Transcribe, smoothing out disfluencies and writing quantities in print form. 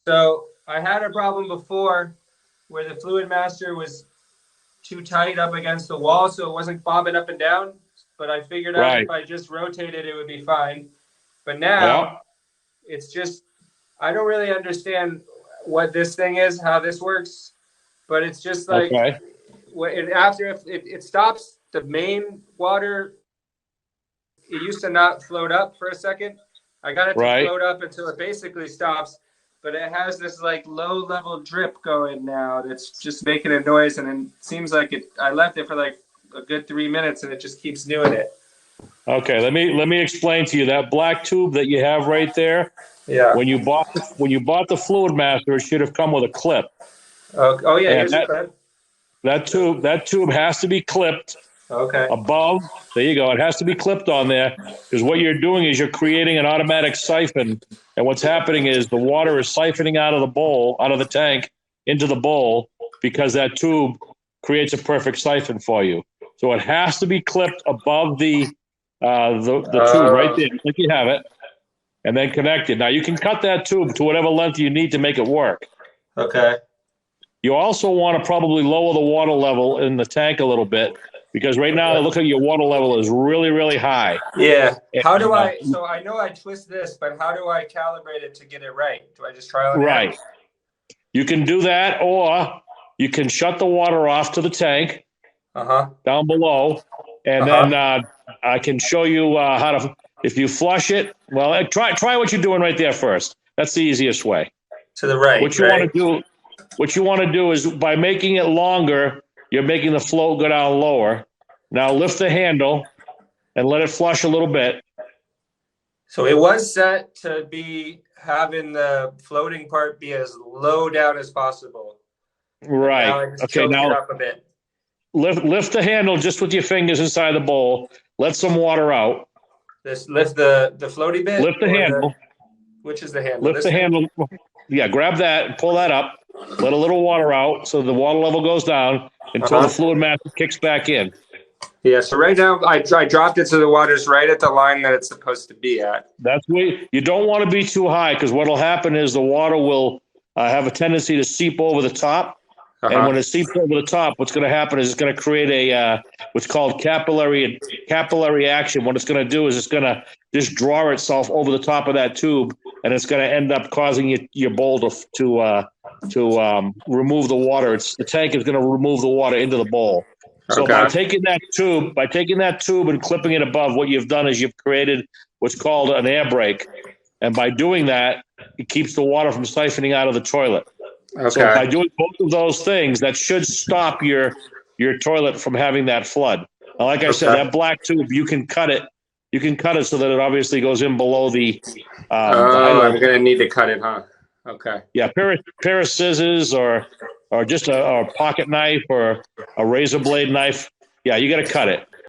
So I had a problem before where the fluid master was too tight up against the wall, so it wasn't bobbing up and down. But I figured out Right. if I just rotated, it would be fine. But Yeah. now it's just, I don't really understand what this thing is, how this works. But it's just like, Okay. after if it stops the main water, it used to not float up for a second. I got it to Right. float up until it basically stops, but it has this like low level drip going now that's just making a noise, and it seems like it. I left it for like a good 3 minutes, and it just keeps doing it. Okay. Let me explain to you that black tube that you have right there. Yeah. When you bought the fluid master, it should have come with a clip, Oh yeah. and Here's a that clip. that tube has to be clipped Okay. above. There you go. It has to be clipped on there because what you're doing is you're creating an automatic siphon, and what's happening is the water is siphoning out of the bowl, out of the tank, into the bowl because that tube creates a perfect siphon for you. So it has to be clipped above the tube right Oh. there, like you have it, and then connected. Now you can cut that tube to whatever length you need to make it work. Okay. You also want to probably lower the water level in the tank a little bit because right now it looks like your water level is really, really high. Yeah. How do And, I? So I know I twist this, but how do I calibrate it to get it right? Do I just trial and error? right. You can do that, or you can shut the water off to the tank Uh huh. down below, and Uh then huh. I can show you how to. If you flush it, well, try what you're doing right there first. That's the easiest way. To the right, What you want right? to do, what you want to do is by making it longer, you're making the flow go down lower. Now lift the handle and let it flush a little bit. So it was set to be having the floating part be as low down as possible. But now Right. I just Okay. choked it Now up a bit. lift the handle just with your fingers inside the bowl. Let some water out. This lift the floaty bit Lift the or the handle. which is the handle? Lift This the thing? handle. Yeah, grab that and pull that up. Let a little water out so the water level goes down until the Uh-huh. fluid master kicks back in. Yeah, so right now I dropped it so the water's right at the line that it's supposed to be at. That's where you don't want to be too high because what will happen is the water will have a tendency to seep over the top. And when Uh-huh. it seeps over the top, what's going to happen is it's going to create a what's called capillary action. What it's going to do is it's going to just draw itself over the top of that tube, and it's going to end up causing your bowl to remove the water. The tank is going to remove the water into the bowl. So Okay. by taking that tube and clipping it above, what you've done is you've created what's called an air brake, and by doing that, it keeps the water from siphoning out of the toilet. So by Okay. doing both of those things, that should stop your toilet from having that flood. Now, like I said, Okay. that black tube, you can cut it. You can cut it so that it obviously goes in below the eye Oh, I'm level. gonna need to cut it, huh? Okay. Yeah, pair of scissors or just a pocket knife or a razor blade knife. Yeah, you got to cut it.